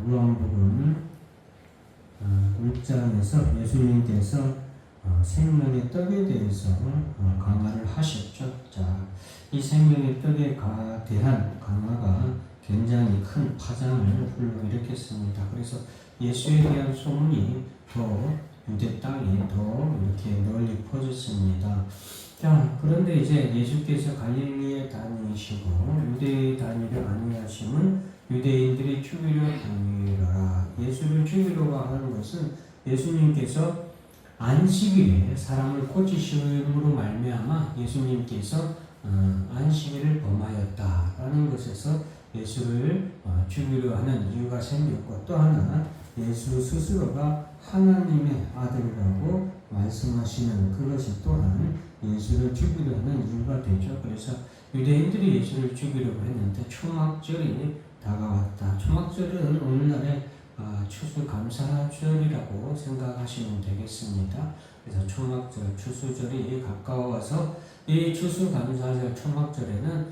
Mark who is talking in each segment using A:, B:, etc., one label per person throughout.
A: 요한복음 1장에서 예수님께서 생명의 떡에 대해서 강화를 하셨죠. 자, 이 생명의 떡에 대한 강화가 굉장히 큰 파장을 불러일으켰습니다. 그래서 예수에 대한 소문이 더 유대 땅에 더 이렇게 널리 퍼졌습니다. 자, 그런데 이제 예수께서 갈릴리에 다니시고 유대에 다니려 아니하심은 유대인들이 죽이려 다니려라. 예수를 죽이려고 하는 것은 예수님께서 안식일에 사람을 고치심으로 말미암아 예수님께서 안식일을 범하였다라는 것에서 예수를 죽이려 하는 이유가 생겼고, 또 하나 예수 스스로가 하나님의 아들이라고 말씀하시는 그것이 또한 예수를 죽이려 하는 이유가 되죠. 그래서 유대인들이 예수를 죽이려고 했는데 초막절이 다가왔다. 초막절은 오늘날의 추수감사절이라고 생각하시면 되겠습니다. 그래서 초막절, 추수절이 가까워서 이 추수감사절 초막절에는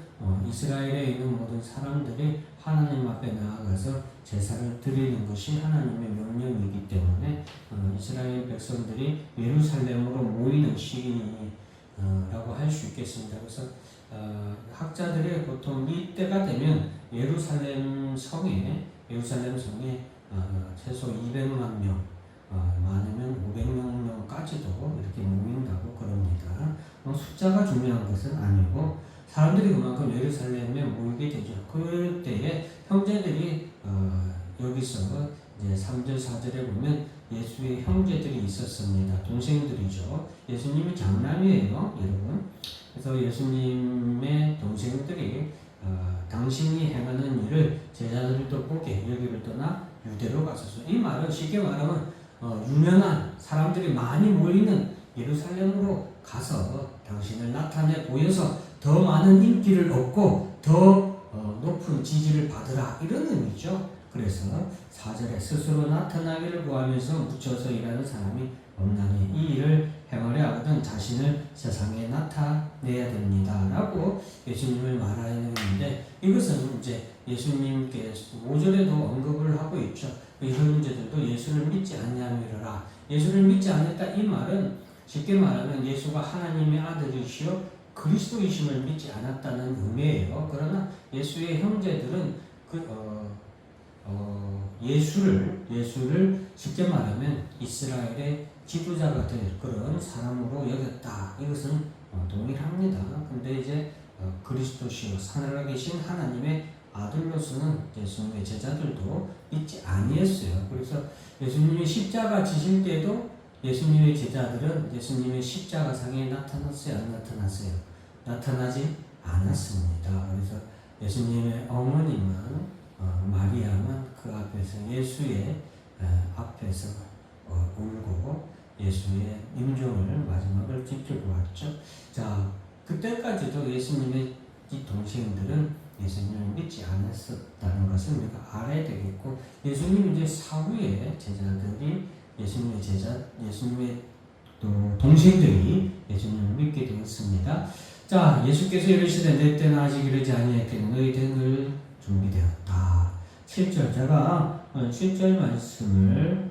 A: 이스라엘에 있는 모든 사람들이 하나님 앞에 나아가서 제사를 드리는 것이 하나님의 명령이기 때문에 이스라엘 백성들이 예루살렘으로 모이는 시기라고 할 수 있겠습니다. 그래서 학자들이 보통 이때가 되면 예루살렘 성에 최소 200만 명, 많으면 500만 명까지도 이렇게 모인다고 그럽니다. 숫자가 중요한 것은 아니고 사람들이 그만큼 예루살렘에 모이게 되죠. 그때에 형제들이 여기서 이제 3절 4절에 보면 예수의 형제들이 있었습니다. 동생들이죠. 예수님이 장남이에요, 여러분. 그래서 예수님의 동생들이 당신이 행하는 일을 제자들도 보게 여기를 떠나 유대로 갔었어요. 이 말은 쉽게 말하면 유명한 사람들이 많이 모이는 예루살렘으로 가서 당신을 나타내 보여서 더 많은 인기를 얻고 더 높은 지지를 받으라, 이런 의미죠. 그래서 4절에 스스로 나타나기를 구하면서 묻혀서 일하는 사람이 없나니 이 일을 행하려 하거든 자신을 세상에 나타내야 됩니다 라고 예수님을 말하였는데, 이것은 이제 예수님께서 5절에도 언급을 하고 있죠. 이 형제들도 예수를 믿지 아니하미라. 예수를 믿지 않았다, 이 말은 쉽게 말하면 예수가 하나님의 아들이시여 그리스도이심을 믿지 않았다는 의미예요. 그러나 예수의 형제들은 예수를 쉽게 말하면 이스라엘의 지도자가 될 그런 사람으로 여겼다. 이것은 동일합니다. 근데 이제 그리스도시요 하늘에 계신 하나님의 아들로서는 예수님의 제자들도 믿지 아니했어요. 그래서 예수님이 십자가 지실 때도 예수님의 제자들은 예수님의 십자가 상에 나타났어요, 안 나타났어요? 나타나지 않았습니다. 그래서 예수님의 어머님은 마리아는 그 앞에서 예수의 앞에서 울고 예수의 임종을 마지막을 지켜보았죠. 자, 그때까지도 예수님의 이 동생들은 예수님을 믿지 않았었다는 것을 우리가 알아야 되겠고, 예수님 이제 사후에 제자들이 예수님의 또 동생들이 예수님을 믿게 되었습니다. 자, 예수께서 이르시되 내 때는 아직 이르지 아니하였기에 너희 때는 준비되었다. 7절, 제가 7절 말씀을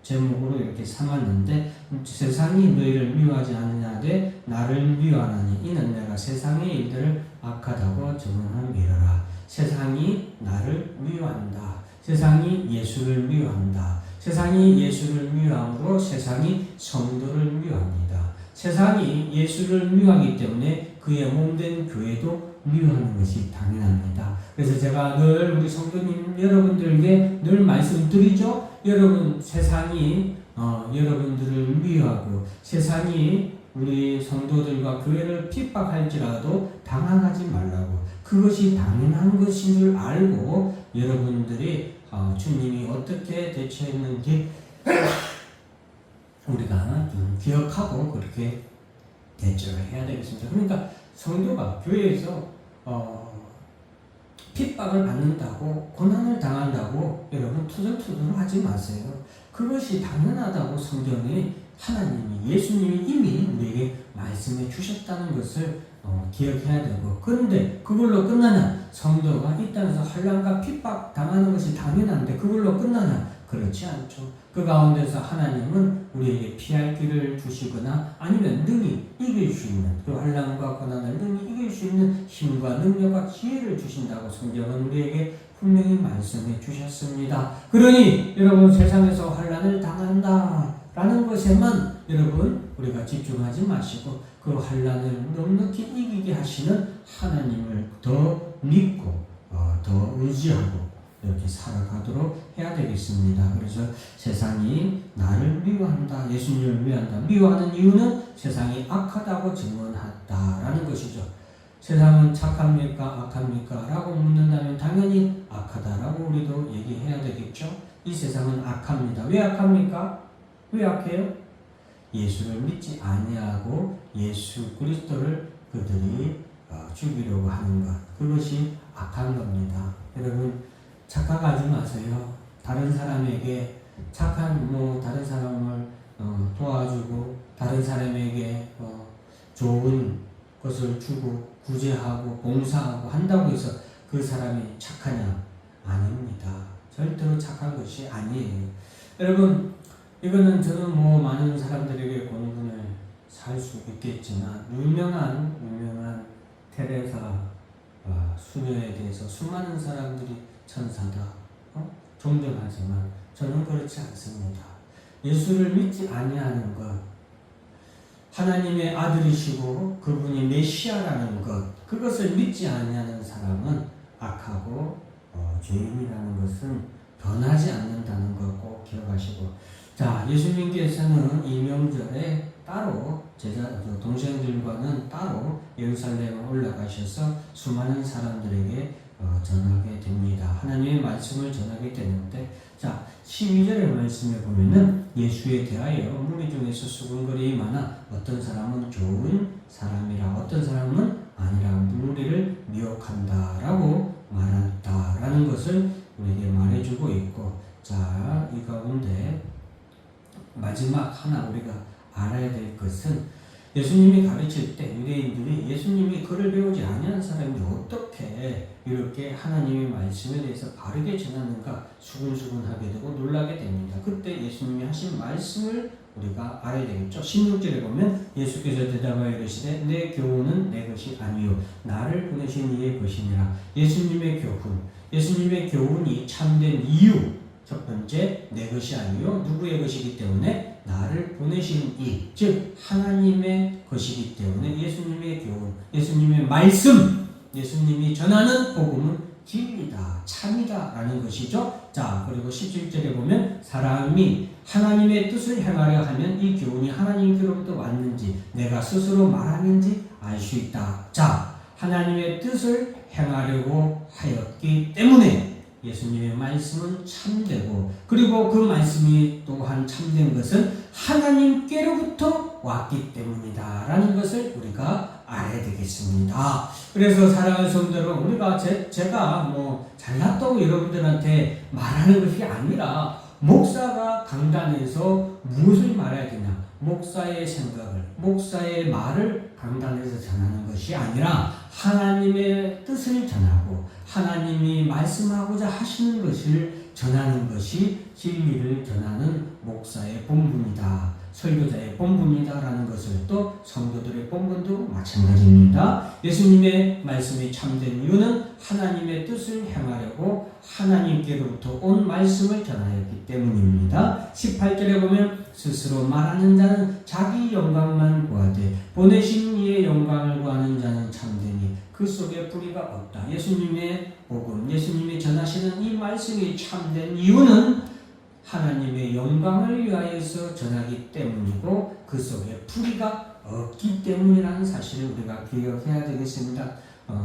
A: 제목으로 이렇게 삼았는데, 세상이 너희를 미워하지 않느냐되 나를 미워하나니 이는 내가 세상의 일들을 악하다고 증언함이라. 세상이 나를 미워한다. 세상이 예수를 미워한다. 세상이 예수를 미워함으로 세상이 성도를 미워합니다. 세상이 예수를 미워하기 때문에 그의 몸된 교회도 미워하는 것이 당연합니다. 그래서 제가 늘 우리 성도님 여러분들에게 늘 말씀드리죠. 여러분, 세상이 여러분들을 미워하고 세상이 우리 성도들과 교회를 핍박할지라도 당황하지 말라고, 그것이 당연한 것인 줄 알고 여러분들이 주님이 어떻게 대처했는지 우리가 기억하고 그렇게 대처를 해야 되겠습니다. 그러니까 성도가 교회에서 핍박을 받는다고, 고난을 당한다고 여러분 투덜투덜 하지 마세요. 그것이 당연하다고 성경에 하나님이, 예수님이 이미 우리에게 말씀해 주셨다는 것을 기억해야 되고, 그런데 그걸로 끝나냐? 성도가 이 땅에서 환난과 핍박 당하는 것이 당연한데 그걸로 끝나냐? 그렇지 않죠. 그 가운데서 하나님은 우리에게 피할 길을 주시거나 아니면 능히 이길 수 있는, 그 환난과 고난을 능히 이길 수 있는 힘과 능력과 지혜를 주신다고 성경은 우리에게 분명히 말씀해 주셨습니다. 그러니 여러분, 세상에서 환난을 당한다 라는 것에만 여러분 우리가 집중하지 마시고 그 환난을 넉넉히 이기게 하시는 하나님을 더 믿고 더 의지하고 이렇게 살아가도록 해야 되겠습니다. 그래서 세상이 나를 미워한다, 예수님을 미워한다. 미워하는 이유는 세상이 악하다고 증언한다라는 것이죠. 세상은 착합니까? 악합니까? 라고 묻는다면 당연히 악하다라고 우리도 얘기해야 되겠죠. 이 세상은 악합니다. 왜 악합니까? 왜 악해요? 예수를 믿지 아니하고 예수 그리스도를 그들이 죽이려고 하는 것, 그것이 악한 겁니다. 여러분, 착각하지 마세요. 다른 사람에게 다른 사람을 도와주고 다른 사람에게 좋은 것을 주고 구제하고 봉사하고 한다고 해서 그 사람이 착하냐? 아닙니다. 절대로 착한 것이 아니에요. 여러분, 이거는 저는 많은 사람들에게 공분을 살 수 있겠지만 유명한 테레사 수녀에 대해서 수많은 사람들이 천사다 존경하지만 저는 그렇지 않습니다. 예수를 믿지 아니하는 것, 하나님의 아들이시고 그분이 메시아라는 것, 그것을 믿지 아니하는 사람은 악하고 죄인이라는 것은 변하지 않는다는 것 꼭 기억하시고, 자, 예수님께서는 이 명절에 따로 동생들과는 따로 예루살렘에 올라가셔서 수많은 사람들에게 전하게 됩니다. 하나님의 말씀을 전하게 되는데, 자, 12절의 말씀에 보면은 예수에 대하여 무리 중에서 수군거림이 많아 어떤 사람은 좋은 사람이라 어떤 사람은 아니라 무리를 미혹한다라고 말한다라는 것을 우리에게 말해주고 있고, 자, 이 가운데 마지막 하나 우리가 알아야 될 것은 예수님이 가르칠 때 유대인들이 예수님이 글을 배우지 아니한 사람이 어떻게 이렇게 하나님의 말씀에 대해서 바르게 전하는가 수근수근하게 되고 놀라게 됩니다. 그때 예수님이 하신 말씀을 우리가 알아야 되겠죠. 16절에 보면 예수께서 대답하여 이르시되 내 교훈은 내 것이 아니요 나를 보내신 이의 것이니라. 예수님의 교훈이 참된 이유, 첫 번째, 내 것이 아니요 누구의 것이기 때문에? 나를 보내신 이, 즉 하나님의 것이기 때문에 예수님의 교훈, 예수님의 말씀, 예수님이 전하는 복음은 진리다, 참이다 라는 것이죠. 자, 그리고 17절에 보면 사람이 하나님의 뜻을 행하려 하면 이 교훈이 하나님께로부터 왔는지 내가 스스로 말하는지 알 수 있다. 자, 하나님의 뜻을 행하려고 하였기 때문에 예수님의 말씀은 참되고, 그리고 그 말씀이 또한 참된 것은 하나님께로부터 왔기 때문이다 라는 것을 우리가 알아야 되겠습니다. 그래서 사랑하는 성도 여러분, 우리가 제가 잘났다고 여러분들한테 말하는 것이 아니라 목사가 강단에서 무엇을 말해야 되냐, 목사의 생각을, 목사의 말을 강단에서 전하는 것이 아니라 하나님의 뜻을 전하고 하나님이 말씀하고자 하시는 것을 전하는 것이 진리를 전하는 목사의 본분이다, 설교자의 본분이다라는 것을 또 성도들의 본분도 마찬가지입니다. 예수님의 말씀이 참된 이유는 하나님의 뜻을 행하려고 하나님께로부터 온 말씀을 전하였기 때문입니다. 18절에 보면 스스로 말하는 자는 자기 영광만 구하되 보내신 이의 영광을 구하는 자는 참되니 그 속에 불의가 없다. 예수님의 복음, 예수님이 전하시는 이 말씀이 참된 이유는 하나님의 영광을 위하여서 전하기 때문이고 그 속에 불의가 없기 때문이라는 사실을 우리가 기억해야 되겠습니다.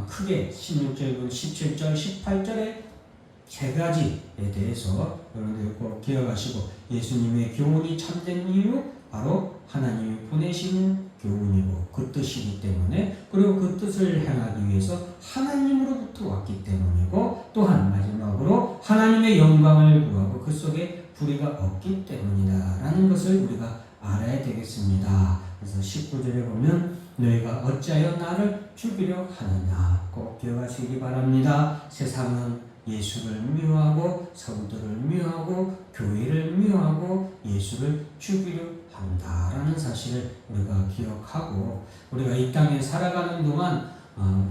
A: 크게 16절, 17절, 18절에 세 가지에 대해서 여러분들 꼭 기억하시고, 예수님의 교훈이 참된 이유 바로 하나님이 보내신 교훈이고 그 뜻이기 때문에, 그리고 그 뜻을 행하기 위해서 하나님으로부터 왔기 때문이고, 또한 마지막으로 하나님의 영광을 구하고 그 속에 불의가 없기 때문이다 라는 것을 우리가 알아야 되겠습니다. 그래서 19절에 보면 너희가 어찌하여 나를 죽이려 하느냐. 꼭 기억하시기 바랍니다. 세상은 예수를 미워하고 성도를 미워하고 교회를 미워하고 예수를 죽이려 한다라는 사실을 우리가 기억하고 우리가 이 땅에 살아가는 동안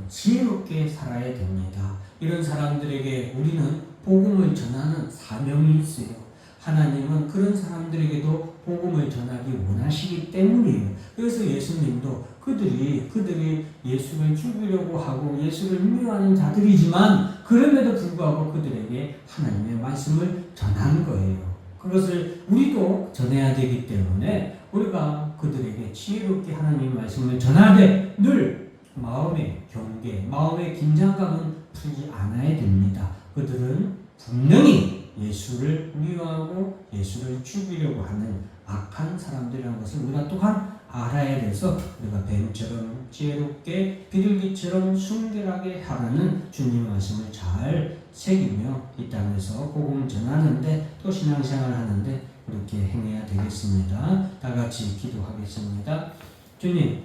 A: 지혜롭게 살아야 됩니다. 이런 사람들에게 우리는 복음을 전하는 사명이 있어요. 하나님은 그런 사람들에게도 복음을 전하기 원하시기 때문이에요. 그래서 예수님도 그들이 예수를 죽이려고 하고 예수를 미워하는 자들이지만 그럼에도 불구하고 그들에게 하나님의 말씀을 전한 거예요. 그것을 우리도 전해야 되기 때문에 우리가 그들에게 지혜롭게 하나님의 말씀을 전하되 늘 마음의 경계, 마음의 긴장감은 풀지 않아야 됩니다. 그들은 분명히 예수를 미워하고 예수를 죽이려고 하는 악한 사람들이라는 것을 우리가 또한 알아야 돼서 우리가 뱀처럼 지혜롭게 비둘기처럼 순결하게 하라는 주님의 말씀을 잘 새기며 이 땅에서 복음 전하는데 또 신앙생활 하는데 그렇게 행해야 되겠습니다. 다 같이 기도하겠습니다. 주님,